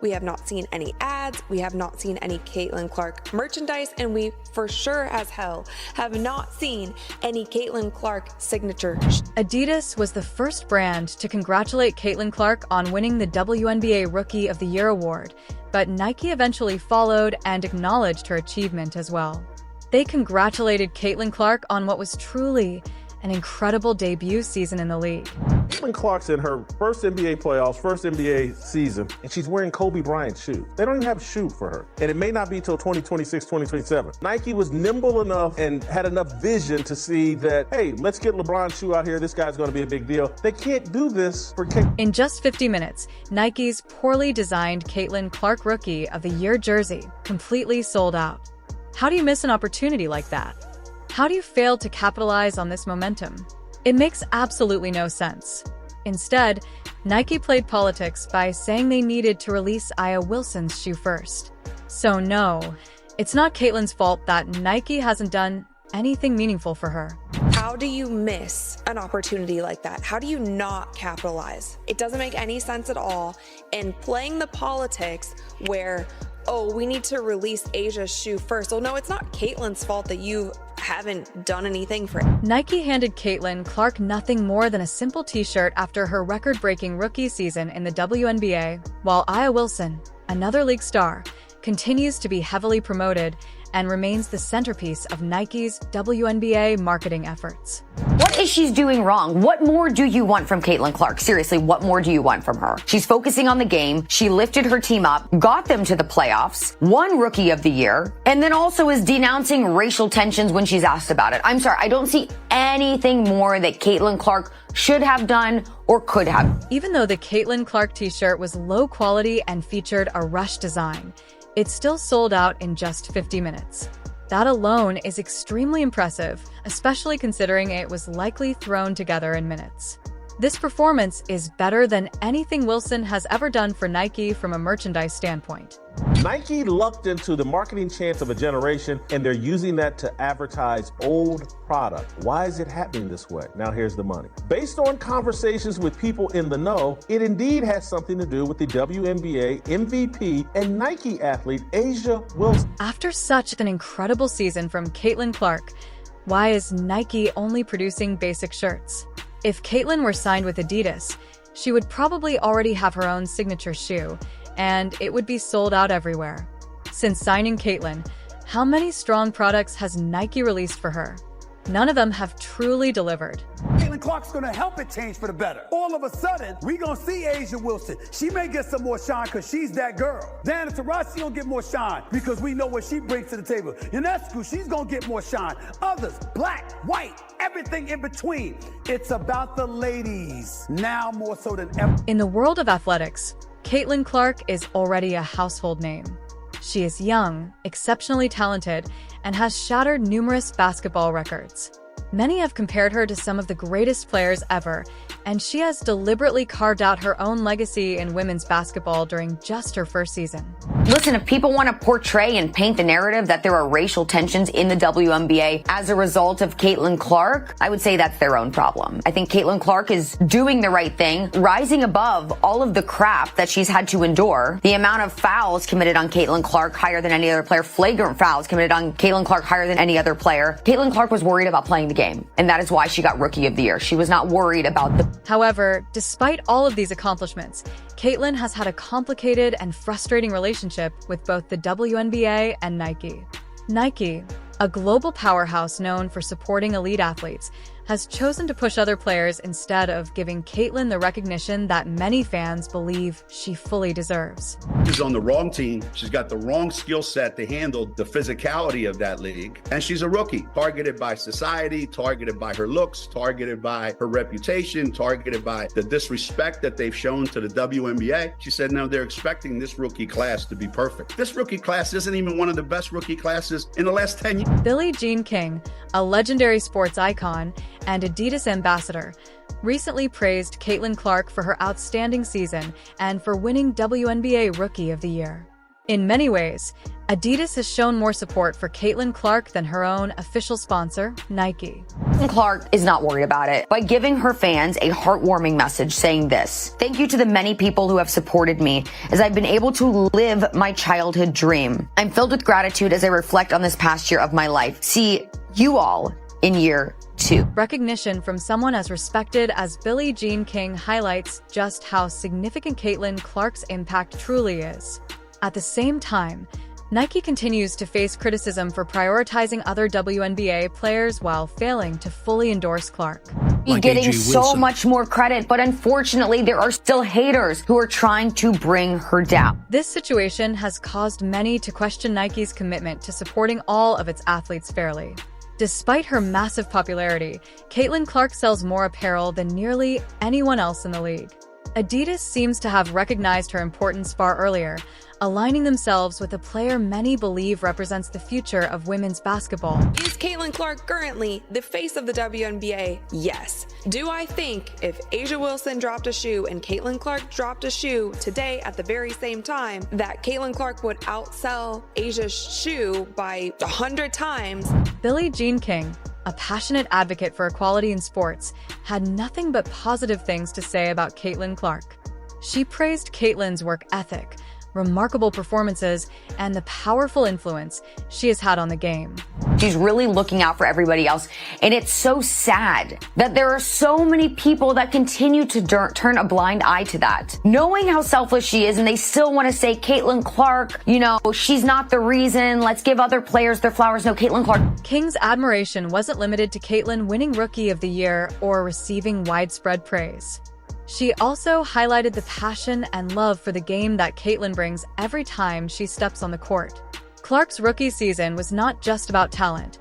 We have not seen any ads, we have not seen any Caitlin Clark merchandise, and we for sure as hell have not seen any Caitlin Clark signature. Adidas was the first brand to congratulate Caitlin Clark on winning the WNBA Rookie of the Year award, but Nike eventually followed and acknowledged her achievement as well. They congratulated Caitlin Clark on what was truly an incredible debut season in the league. Caitlin Clark's in her first NBA playoffs, first NBA season, and she's wearing Kobe Bryant shoes. They don't even have a shoe for her. And it may not be till 2026, 2027. Nike was nimble enough and had enough vision to see that, hey, let's get LeBron's shoe out here. This guy's going to be a big deal. They can't do this for Caitlin. In just 50 minutes, Nike's poorly designed Caitlin Clark Rookie of the Year jersey completely sold out. How do you miss an opportunity like that? How do you fail to capitalize on this momentum? It makes absolutely no sense. Instead, Nike played politics by saying they needed to release Aya Wilson's shoe first. So no, it's not Caitlin's fault that Nike hasn't done anything meaningful for her. How do you miss an opportunity like that? How do you not capitalize? It doesn't make any sense at all. And playing the politics where, oh, we need to release Asia's shoe first. Well, no, it's not Caitlin's fault that you haven't done anything for it. Nike handed Caitlin Clark nothing more than a simple t-shirt after her record-breaking rookie season in the WNBA, while Aya Wilson, another league star, continues to be heavily promoted and remains the centerpiece of Nike's WNBA marketing efforts. What is she doing wrong? What more do you want from Caitlin Clark? Seriously, what more do you want from her? She's focusing on the game. She lifted her team up, got them to the playoffs, won Rookie of the Year, and then also is denouncing racial tensions when she's asked about it. I'm sorry, I don't see anything more that Caitlin Clark should have done or could have. Even though the Caitlin Clark t-shirt was low quality and featured a rush design, it still sold out in just 50 minutes. That alone is extremely impressive, especially considering it was likely thrown together in minutes. This performance is better than anything Wilson has ever done for Nike from a merchandise standpoint. Nike lucked into the marketing chance of a generation, and they're using that to advertise old product. Why is it happening this way? Now here's the money. Based on conversations with people in the know, it indeed has something to do with the WNBA MVP and Nike athlete A'ja Wilson. After such an incredible season from Caitlin Clark, why is Nike only producing basic shirts? If Caitlin were signed with Adidas, she would probably already have her own signature shoe, and it would be sold out everywhere. Since signing Caitlin, how many strong products has Nike released for her? None of them have truly delivered. Caitlin Clark's gonna help it change for the better. All of a sudden, we gonna see A'ja Wilson. She may get some more shine because she's that girl. Diana Taurasi gonna get more shine because we know what she brings to the table. Ionescu, she's gonna get more shine. Others, black, white, everything in between. It's about the ladies, now more so than ever. In the world of athletics, Caitlin Clark is already a household name. She is young, exceptionally talented, and has shattered numerous basketball records. Many have compared her to some of the greatest players ever, and she has deliberately carved out her own legacy in women's basketball during just her first season. Listen, if people want to portray and paint the narrative that there are racial tensions in the WNBA as a result of Caitlin Clark, I would say that's their own problem. I think Caitlin Clark is doing the right thing, rising above all of the crap that she's had to endure. The amount of fouls committed on Caitlin Clark higher than any other player, flagrant fouls committed on Caitlin Clark higher than any other player. Caitlin Clark was worried about playing the game, and that is why she got Rookie of the Year. She was not worried about the... However, despite all of these accomplishments, Caitlin has had a complicated and frustrating relationship with both the WNBA and Nike. Nike, a global powerhouse known for supporting elite athletes, has chosen to push other players instead of giving Caitlin the recognition that many fans believe she fully deserves. She's on the wrong team. She's got the wrong skill set to handle the physicality of that league. And she's a rookie, targeted by society, targeted by her looks, targeted by her reputation, targeted by the disrespect that they've shown to the WNBA. She said, no, they're expecting this rookie class to be perfect. This rookie class isn't even one of the best rookie classes in the last 10 years. Billie Jean King, a legendary sports icon and Adidas ambassador, recently praised Caitlin Clark for her outstanding season and for winning WNBA Rookie of the Year. In many ways, Adidas has shown more support for Caitlin Clark than her own official sponsor, Nike. Clark is not worried about it by giving her fans a heartwarming message saying this: "Thank you to the many people who have supported me as I've been able to live my childhood dream. I'm filled with gratitude as I reflect on this past year of my life. See you all in year 2. Recognition from someone as respected as Billie Jean King highlights just how significant Caitlin Clark's impact truly is. At the same time, Nike continues to face criticism for prioritizing other WNBA players while failing to fully endorse Clark. He's getting so much more credit, but unfortunately, there are still haters who are trying to bring her down. This situation has caused many to question Nike's commitment to supporting all of its athletes fairly. Despite her massive popularity, Caitlin Clark sells more apparel than nearly anyone else in the league. Adidas seems to have recognized her importance far earlier, aligning themselves with a player many believe represents the future of women's basketball. Is Caitlin Clark currently the face of the WNBA? Yes. Do I think if A'ja Wilson dropped a shoe and Caitlin Clark dropped a shoe today at the very same time, that Caitlin Clark would outsell A'ja's shoe by 100 times? Billie Jean King, a passionate advocate for equality in sports, had nothing but positive things to say about Caitlin Clark. She praised Caitlin's work ethic, remarkable performances, and the powerful influence she has had on the game. She's really looking out for everybody else, and it's so sad that there are so many people that continue to turn a blind eye to that. Knowing how selfless she is, and they still want to say, Caitlin Clark, she's not the reason, let's give other players their flowers. No, Caitlin Clark. King's admiration wasn't limited to Caitlin winning Rookie of the Year or receiving widespread praise. She also highlighted the passion and love for the game that Caitlin brings every time she steps on the court. Clark's rookie season was not just about talent.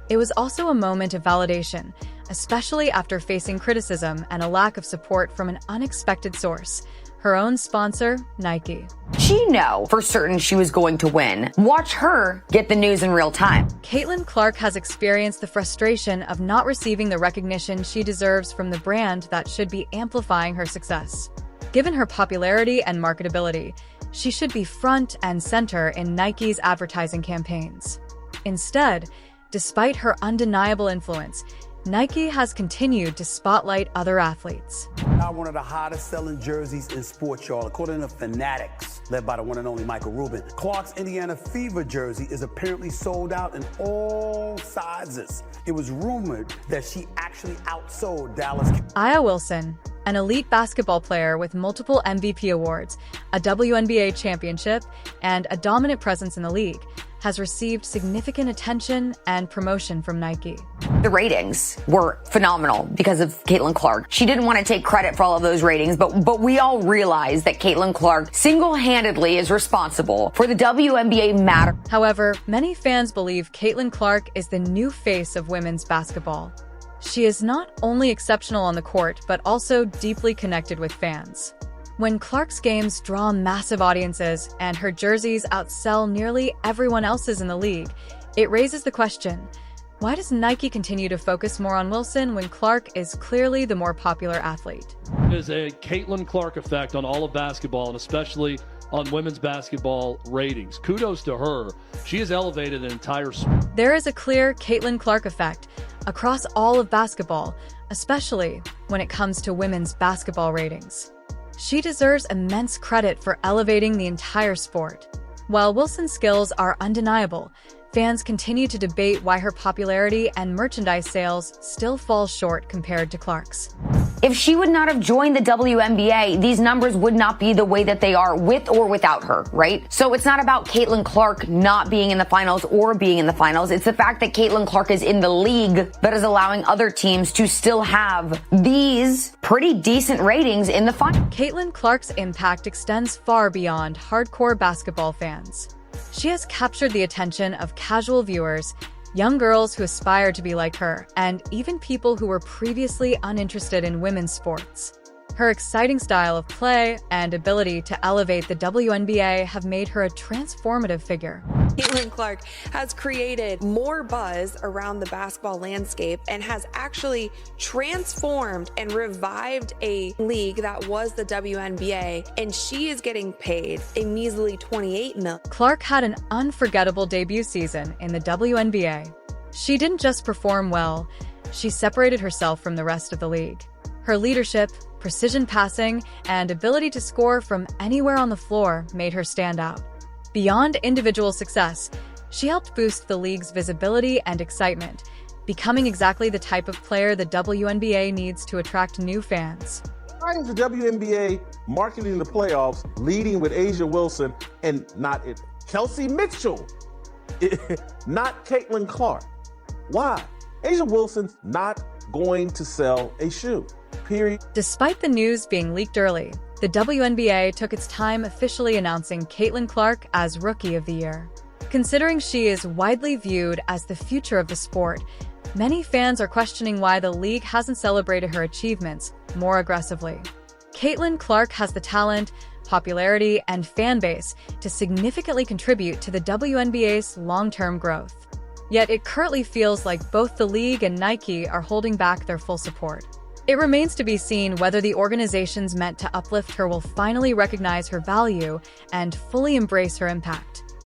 It was also a moment of validation, especially after facing criticism and a lack of support from an unexpected source, her own sponsor, Nike. She knew for certain she was going to win. Watch her get the news in real time. Caitlin Clark has experienced the frustration of not receiving the recognition she deserves from the brand that should be amplifying her success. Given her popularity and marketability, she should be front and center in Nike's advertising campaigns. Instead, despite her undeniable influence, Nike has continued to spotlight other athletes. Now one of the hottest selling jerseys in sports, y'all, according to Fanatics, led by the one and only Michael Rubin. Clark's Indiana Fever jersey is apparently sold out in all sizes. It was rumored that she actually outsold Dallas. A'ja Wilson, an elite basketball player with multiple MVP awards, a WNBA championship, and a dominant presence in the league, has received significant attention and promotion from Nike. The ratings were phenomenal because of Caitlin Clark. She didn't want to take credit for all of those ratings, but we all realize that Caitlin Clark single-handedly is responsible for the WNBA matter. However, many fans believe Caitlin Clark is the new face of women's basketball. She is not only exceptional on the court, but also deeply connected with fans. When Clark's games draw massive audiences and her jerseys outsell nearly everyone else's in the league, it raises the question, why does Nike continue to focus more on Wilson when Clark is clearly the more popular athlete? There's a Caitlin Clark effect on all of basketball, and especially on women's basketball ratings. Kudos to her. She has elevated an entire sport. There is a clear Caitlin Clark effect across all of basketball, especially when it comes to women's basketball ratings. She deserves immense credit for elevating the entire sport. While Wilson's skills are undeniable, fans continue to debate why her popularity and merchandise sales still fall short compared to Clark's. If she would not have joined the WNBA, these numbers would not be the way that they are with or without her, right? So it's not about Caitlin Clark not being in the finals or being in the finals. It's the fact that Caitlin Clark is in the league that is allowing other teams to still have these pretty decent ratings in the finals. Caitlin Clark's impact extends far beyond hardcore basketball fans. She has captured the attention of casual viewers, young girls who aspire to be like her, and even people who were previously uninterested in women's sports. Her exciting style of play and ability to elevate the WNBA have made her a transformative figure. Caitlin Clark has created more buzz around the basketball landscape and has actually transformed and revived a league that was the WNBA, and she is getting paid a measly $28 million. Clark had an unforgettable debut season in the WNBA. She didn't just perform well, she separated herself from the rest of the league. Her leadership, precision passing, and ability to score from anywhere on the floor made her stand out. Beyond individual success, she helped boost the league's visibility and excitement, becoming exactly the type of player the WNBA needs to attract new fans. Why is the WNBA marketing the playoffs, leading with Asia Wilson and not it? Kelsey Mitchell, not Caitlin Clark? Why? Asia Wilson's not going to sell a shoe, period. Despite the news being leaked early, the WNBA took its time officially announcing Caitlin Clark as Rookie of the Year. Considering she is widely viewed as the future of the sport, many fans are questioning why the league hasn't celebrated her achievements more aggressively. Caitlin Clark has the talent, popularity, and fan base to significantly contribute to the WNBA's long-term growth. Yet it currently feels like both the league and Nike are holding back their full support. It remains to be seen whether the organizations meant to uplift her will finally recognize her value and fully embrace her impact.